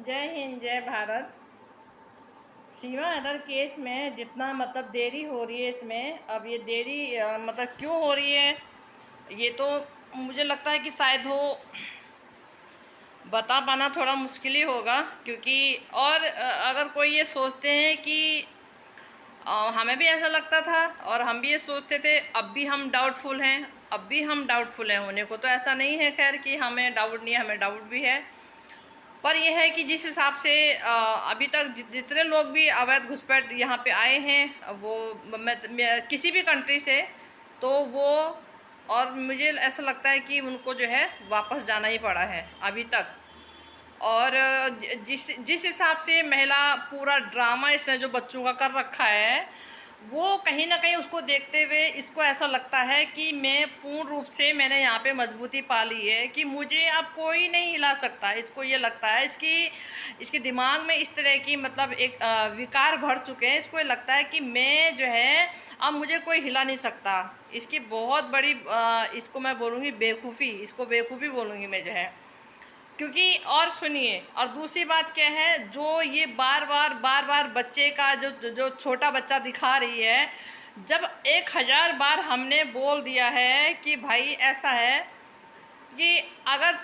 जय हिंद, जय भारत। सीमा other case में जितना मतलब देरी हो रही है इसमें, अब ये देरी मतलब क्यों हो रही है, ये तो मुझे लगता है कि शायद हो बता पाना थोड़ा मुश्किल ही होगा। क्योंकि और अगर कोई ये सोचते हैं कि हमें भी ऐसा लगता था और हम भी ये सोचते थे, अब भी हम डाउटफुल हैं, अब भी हम डाउटफुल हैं। होने को तो ऐसा नहीं है खैर कि हमें डाउट नहीं है, हमें डाउट भी है। पर यह है कि जिस हिसाब से अभी तक जितने लोग भी अवैध घुसपैठ यहाँ पे आए हैं, वो मैं किसी भी कंट्री से, तो वो और मुझे ऐसा लगता है कि उनको जो है वापस जाना ही पड़ा है अभी तक। और जिस जिस हिसाब से महिला पूरा ड्रामा इसने जो बच्चों का कर रखा है, वो कहीं ना कहीं उसको देखते हुए इसको ऐसा लगता है कि मैं पूर्ण रूप से मैंने यहाँ पे मजबूती पा ली है कि मुझे अब कोई नहीं हिला सकता। इसको ये लगता है, इसके दिमाग में इस तरह की मतलब एक विकार भर चुके हैं। इसको ये लगता है कि मैं जो है अब मुझे कोई हिला नहीं सकता। इसकी बहुत बड़ी इसको मैं बोलूँगी बेवकूफ़ी, इसको बेवकूफ़ी बोलूँगी मैं जो है। क्योंकि और सुनिए, और दूसरी बात क्या है, जो ये बार बार बच्चे का जो जो छोटा बच्चा दिखा रही है, जब 1000 बार हमने बोल दिया है कि भाई ऐसा है कि अगर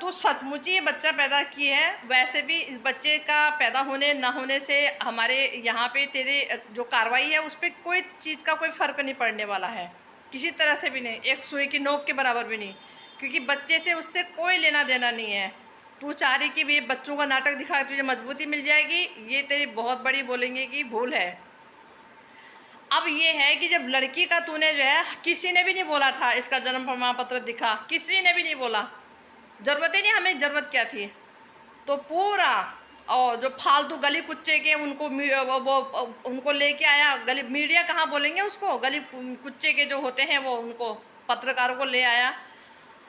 तू सचमुच ही ये बच्चा पैदा की है, वैसे भी इस बच्चे का पैदा होने ना होने से हमारे यहाँ पे तेरे जो कार्रवाई है उस पर कोई चीज़ का कोई फ़र्क नहीं पड़ने वाला है, किसी तरह से भी नहीं, एक सुई की नोक के बराबर भी नहीं। क्योंकि बच्चे से उससे कोई लेना देना नहीं है। तू चाह रही कि भी बच्चों का नाटक दिखा तुझे मजबूती मिल जाएगी, ये तेरी बहुत बड़ी बोलेंगे कि भूल है। अब ये है कि जब लड़की का तूने जो है, किसी ने भी नहीं बोला था इसका जन्म प्रमाण पत्र दिखा, किसी ने भी नहीं बोला, ज़रूरत ही नहीं, हमें ज़रूरत क्या थी। तो पूरा और जो फालतू गली कुच्चे के उनको वो उनको लेके आया, गली मीडिया कहाँ बोलेंगे उसको, गली कुच्चे के जो होते हैं वो उनको पत्रकारों को ले आया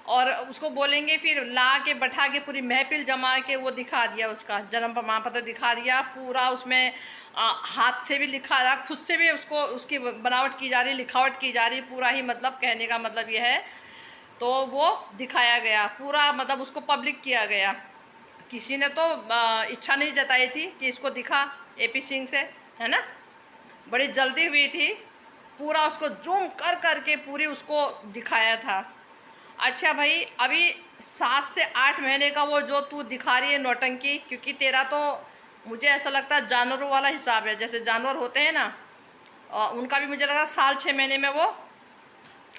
और उसको बोलेंगे, फिर ला के बैठा के पूरी महफिल जमा के वो दिखा दिया, उसका जन्म प्रमाण पत्र दिखा दिया पूरा। उसमें हाथ से भी लिखा रहा, खुद से भी उसको उसकी बनावट की जा रही, लिखावट की जा रही पूरा ही, मतलब कहने का मतलब ये है। तो वो दिखाया गया पूरा, मतलब उसको पब्लिक किया गया। किसी ने तो इच्छा नहीं जताई थी कि इसको दिखा, एपी सिंह से, है ना, बड़ी जल्दी हुई थी, पूरा उसको जूम कर कर के पूरी उसको दिखाया था। अच्छा भाई, अभी 7 से 8 महीने का वो जो तू दिखा रही है नौटंकी, क्योंकि तेरा तो मुझे ऐसा लगता है जानवरों वाला हिसाब है, जैसे जानवर होते हैं ना, उनका भी मुझे लगा 6 महीने में वो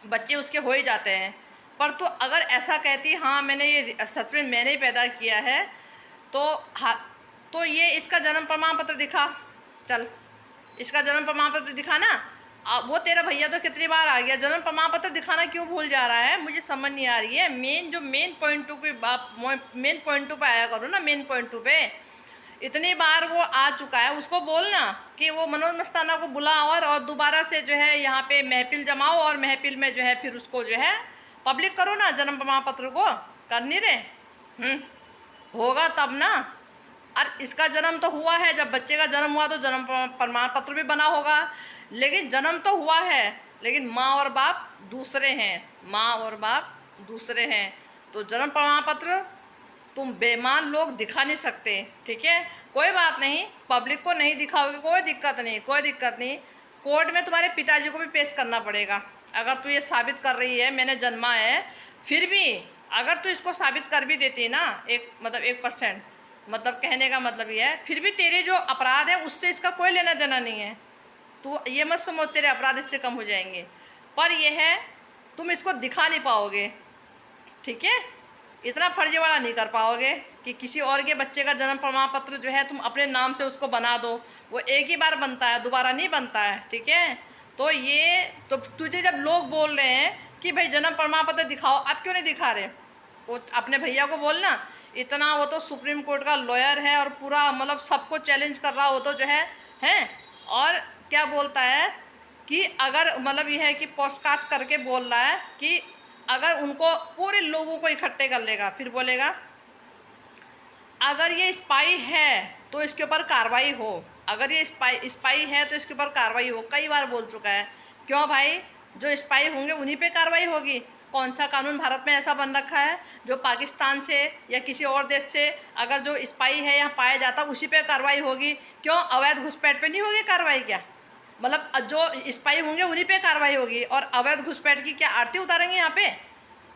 बच्चे उसके हो ही जाते हैं। पर तो अगर ऐसा कहती हाँ मैंने ये सच में मैंने ही पैदा किया है, तो हाँ, तो ये इसका जन्म प्रमाण पत्र दिखा, चल इसका जन्म प्रमाण पत्र दिखा ना। वो तेरा भैया तो कितनी बार आ गया, जन्म प्रमाण पत्र दिखाना क्यों भूल जा रहा है, मुझे समझ नहीं आ रही है। मेन पॉइंट टू की बात, मेन पॉइंट टू पे आया करो ना, मेन पॉइंट टू पे। इतनी बार वो आ चुका है, उसको बोलना कि वो मनोज मस्ताना को बुला और दोबारा से जो है यहाँ पे महफिल जमाओ और महफिल में जो है फिर उसको जो है पब्लिक करो ना, जन्म प्रमाण पत्र को। कर नहीं रहे, होगा तब ना। और इसका जन्म तो हुआ है, जब बच्चे का जन्म हुआ तो जन्म प्रमाण पत्र भी बना होगा, लेकिन जन्म तो हुआ है, लेकिन माँ और बाप दूसरे हैं, माँ और बाप दूसरे हैं। तो जन्म प्रमाण पत्र तुम बेईमान लोग दिखा नहीं सकते, ठीक है। कोई बात नहीं, पब्लिक को नहीं दिखाओगे, कोई दिक्कत नहीं, कोई दिक्कत नहीं। कोर्ट में तुम्हारे पिताजी को भी पेश करना पड़ेगा। अगर तू ये साबित कर रही है मैंने जन्मा है, फिर भी अगर तू इसको साबित कर भी देती ना, एक मतलब 1%, मतलब कहने का मतलब ये है, फिर भी तेरे जो अपराध है उससे इसका कोई लेना देना नहीं है। तू ये मत समझ तेरे अपराध इससे कम हो जाएंगे। पर यह है, तुम इसको दिखा नहीं पाओगे, ठीक है। इतना फर्जीवाड़ा नहीं कर पाओगे कि किसी और के बच्चे का जन्म प्रमाण पत्र जो है तुम अपने नाम से उसको बना दो। वो एक ही बार बनता है, दोबारा नहीं बनता है, ठीक है। तो ये तो तुझे जब लोग बोल रहे हैं कि भाई जन्म प्रमाण पत्र दिखाओ, आप क्यों नहीं दिखा रहे, वो अपने भैया को बोलना। इतना वो तो सुप्रीम कोर्ट का लॉयर है और पूरा मतलब सबको चैलेंज कर रहा, वो तो जो है। और क्या बोलता है कि अगर मतलब ये है कि पॉडकास्ट करके बोल रहा है कि अगर उनको पूरे लोगों को इकट्ठे कर लेगा, फिर बोलेगा अगर ये स्पाई है तो इसके ऊपर कार्रवाई हो, अगर ये स्पाई है तो इसके ऊपर कार्रवाई हो, कई बार बोल चुका है। क्यों भाई, जो स्पाई होंगे उन्हीं पे कार्रवाई होगी। कौन सा कानून भारत में ऐसा बन रखा है जो पाकिस्तान से या किसी और देश से अगर जो स्पाई है यहाँ पाया जाता उसी पे कार्रवाई होगी? क्यों अवैध घुसपैठ पे नहीं होगी कार्रवाई क्या? मतलब जो स्पाई होंगे उन्हीं पे कार्रवाई होगी, और अवैध घुसपैठ की क्या आरती उतारेंगे यहाँ पे?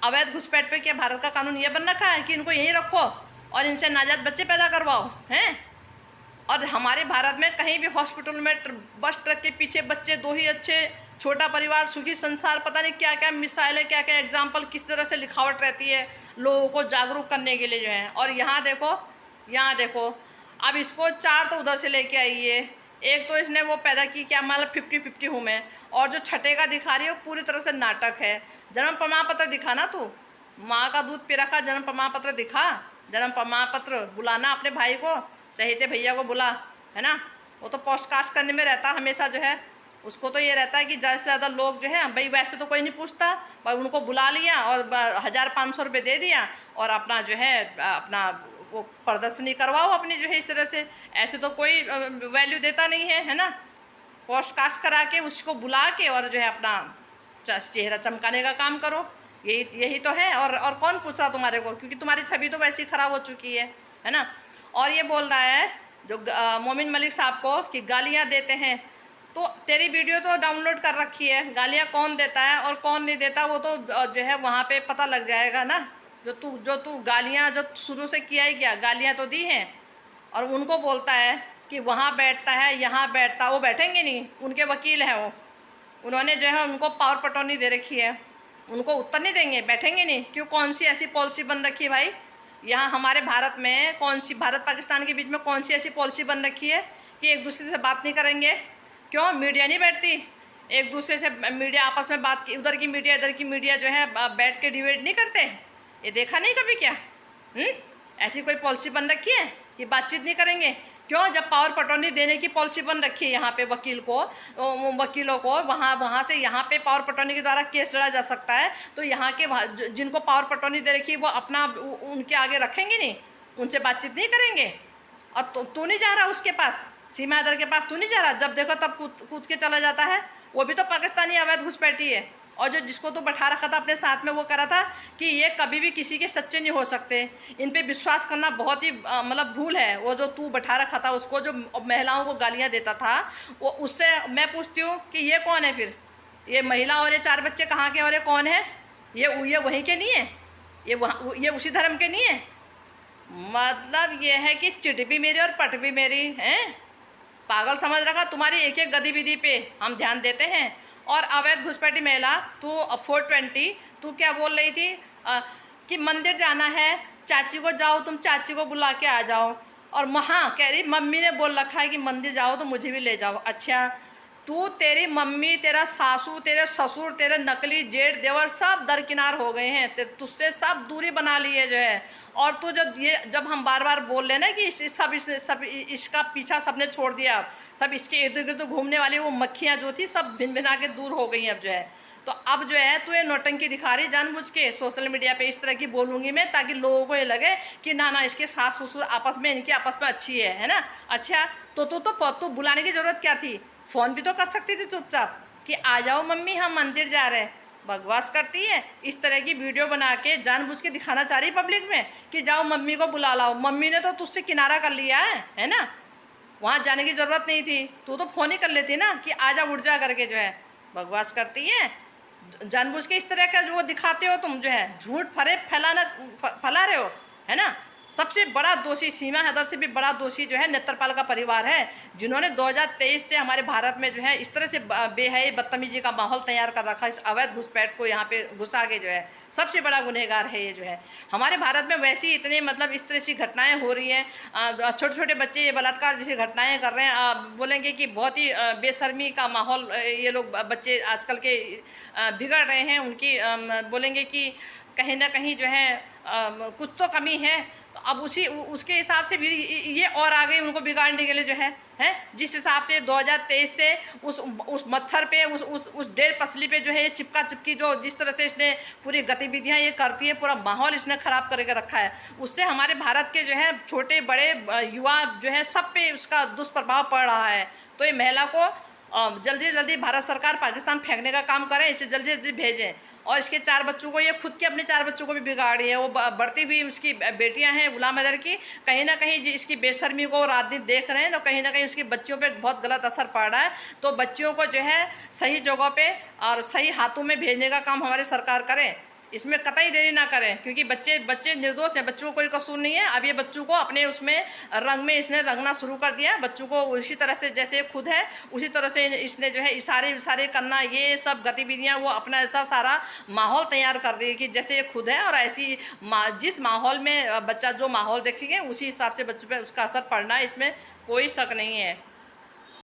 अवैध घुसपैठ पे क्या भारत का कानून ये बन रखा है कि इनको यहीं रखो और इनसे नाजायज बच्चे पैदा करवाओ हैं? और हमारे भारत में कहीं भी हॉस्पिटल में बस ट्रक के पीछे बच्चे, दो ही अच्छे, छोटा परिवार, सुखी संसार, पता नहीं क्या क्या मिसाइलें, क्या क्या एग्जाम्पल, किस तरह से लिखावट रहती है लोगों को जागरूक करने के लिए जो है। और यहाँ देखो अब इसको 4 तो उधर से लेके आई है, एक तो इसने वो पैदा की क्या मतलब 50-50 हूँ मैं, और जो छठे का दिखा रही है वो पूरी तरह से नाटक है। जन्म प्रमाण पत्र दिखा ना, तू माँ का दूध पी रखा, जन्म प्रमाण पत्र दिखा, जन्म प्रमाण पत्र बुलाना अपने भाई को, चहेते भैया को बुला, है ना। वो तो पोस्टकास्ट करने में रहता हमेशा जो है, उसको तो ये रहता है कि ज़्यादा से ज़्यादा लोग जो है, भाई वैसे तो कोई नहीं पूछता, भाई उनको बुला लिया और 1500 रुपये दे दिया और अपना जो है अपना वो प्रदर्शनी करवाओ अपनी जो है इस तरह से। ऐसे तो कोई वैल्यू देता नहीं है, है ना। पोस्टकास्ट करा के उसको बुला के और जो है अपना चेहरा चमकाने का काम करो, यही तो है। और कौन पूछ रहा तुम्हारे को, क्योंकि तुम्हारी छवि तो वैसी ख़राब हो चुकी है ना। और ये बोल रहा है जो मोमिन मलिक साहब को कि गालियाँ देते हैं, तो तेरी वीडियो तो डाउनलोड कर रखी है, गालियाँ कौन देता है और कौन नहीं देता वो तो जो है वहाँ पे पता लग जाएगा ना। जो तू गालियाँ जो शुरू से किया ही क्या, गालियाँ तो दी हैं। और उनको बोलता है कि वहाँ बैठता है, यहाँ बैठता, वो बैठेंगे नहीं, उनके वकील हैं वो, उन्होंने जो है उनको पावर पटौनी दे रखी है, उनको उत्तर नहीं देंगे, बैठेंगे नहीं। क्यों, कौन सी ऐसी पॉलिसी बन रखी है भाई यहाँ हमारे भारत में? कौन सी, भारत पाकिस्तान के बीच में कौन सी ऐसी पॉलिसी बन रखी है कि एक दूसरे से बात नहीं करेंगे? क्यों मीडिया नहीं बैठती एक दूसरे से, मीडिया आपस में बात की, उधर की मीडिया इधर की मीडिया जो है बैठ के डिबेट नहीं करते? ये देखा नहीं कभी क्या? ऐसी कोई पॉलिसी बन रखी है कि बातचीत नहीं करेंगे? क्यों, जब पावर पटौनी देने की पॉलिसी बन रखी है यहाँ पे वकीलों को वहाँ से यहाँ पे पावर पटौनी के द्वारा केस लड़ा जा सकता है, तो यहाँ के जिनको पावर पटौनी दे रखी है वो अपना उनके आगे रखेंगे नहीं, उनसे बातचीत नहीं करेंगे? और तू नहीं जा रहा उसके पास, सीमा हैदर के पास तू नहीं जा रहा, जब देखो तब कूद के चला जाता है। वो भी तो पाकिस्तानी अवैध घुसपैठी है। और जो जिसको तू बैठा रखा था अपने साथ में, वो कह रहा था कि ये कभी भी किसी के सच्चे नहीं हो सकते, इन पे विश्वास करना बहुत ही मतलब भूल है। वो जो तू बैठा रखा था उसको, जो महिलाओं को गालियां देता था, वो उससे मैं पूछती हूँ कि ये कौन है फिर? ये महिला और ये 4 बच्चे कहाँ के और ये कौन है? ये वहीं के नहीं है, ये उसी धर्म के नहीं है। मतलब ये है कि चिट भी मेरी और पट भी मेरी है। पागल समझ रखा, तुम्हारी एक एक गतिविधि पे हम ध्यान देते हैं। और अवैध घुसपैठी महिला, तू 420 तू क्या बोल रही थी कि मंदिर जाना है, चाची को जाओ, तुम चाची को बुला के आ जाओ। और हाँ, कह रही मम्मी ने बोल रखा है कि मंदिर जाओ तो मुझे भी ले जाओ। अच्छा, तू, तेरी मम्मी, तेरा सासू, तेरे ससुर, तेरे नकली जेठ देवर सब दरकिनार हो गए हैं, तुझसे सब दूरी बना ली है जो है। और तू जब हम बार बार बोल रहे ना कि सब इसका पीछा सबने छोड़ दिया, सब इसके इर्द गिर्द घूमने वाली वो मक्खियाँ जो थी सब भिन भिना के दूर हो गई अब जो है। तो अब जो है तू ये नौटंकी दिखा रही जानबूझ के सोशल मीडिया पे, इस तरह की बोलूँगी मैं ताकि लोगों को ये लगे कि ना इसके सास ससुर आपस में, इनकी आपस में अच्छी है ना। अच्छा, तो बुलाने की ज़रूरत क्या थी? फ़ोन भी तो कर सकती थी चुपचाप कि आ जाओ मम्मी हम मंदिर जा रहे हैं। बकवास करती है, इस तरह की वीडियो बना के जानबूझ के दिखाना चाह रही पब्लिक में कि जाओ मम्मी को बुला लाओ। मम्मी ने तो तुझसे किनारा कर लिया है ना, वहाँ जाने की ज़रूरत नहीं थी, तू तो फ़ोन ही कर लेती ना कि आजा उठ जा करके जो है। बकवास करती है जानबूझ के, इस तरह का जो दिखाते हो तुम जो है, झूठ फैला रहे हो, है ना। सबसे बड़ा दोषी, सीमा हैदर से भी बड़ा दोषी जो है नेत्रपाल का परिवार है, जिन्होंने 2023 से हमारे भारत में जो है इस तरह से बेहयाई बदतमीजी का माहौल तैयार कर रखा है। इस अवैध घुसपैठ को यहाँ पे घुसा के जो है सबसे बड़ा गुनहगार है ये जो है। हमारे भारत में वैसी इतने मतलब इस तरह की घटनाएं हो रही हैं, छोटे छोटे बच्चे ये बलात्कार जैसी घटनाएं कर रहे हैं। बोलेंगे कि बहुत ही बेशर्मी का माहौल ये लोग बच्चे आजकल के बिगड़ रहे हैं, उनकी बोलेंगे कि कहीं ना कहीं जो है कुछ तो कमी है। तो अब उसके हिसाब से भी ये और आगे उनको बिगाड़ने के लिए जो है जिस हिसाब से 2023 से उस मच्छर पे उस डेढ़ पसली पे जो है ये चिपका चिपकी जो जिस तरह से इसने पूरी गतिविधियां ये करती है, पूरा माहौल इसने ख़राब करके रखा है। उससे हमारे भारत के जो है छोटे बड़े युवा जो है सब पे उसका दुष्प्रभाव पड़ रहा है। तो ये महिला को जल्दी जल्दी भारत सरकार पाकिस्तान फेंकने का काम करे, इसे जल्दी जल्दी भेजें। और इसके 4 बच्चों को, ये खुद के अपने 4 बच्चों को भी बिगाड़ रही है। वो बढ़ती हुई उसकी बेटियां हैं गुलाम अदर की, कहीं ना कहीं इसकी बेशर्मी को रात दिन देख रहे हैं, तो कहीं ना कहीं उसकी बच्चियों पे बहुत गलत असर पड़ रहा है। तो बच्चियों को जो है सही जगह पे और सही हाथों में भेजने का काम हमारी सरकार करे, इसमें कतई देरी ना करें, क्योंकि बच्चे निर्दोष हैं, बच्चों को कोई कसूर नहीं है। अब ये बच्चों को अपने उसमें रंग में इसने रंगना शुरू कर दिया। बच्चों को उसी तरह से जैसे खुद है उसी तरह से इसने जो है इशारे करना, ये सब गतिविधियां, वो अपना ऐसा सारा माहौल तैयार कर रही है कि जैसे ये खुद है। और ऐसी जिस माहौल में बच्चा जो माहौल देखेंगे उसी हिसाब से बच्चों पर उसका असर पड़ना है, इसमें कोई शक नहीं है।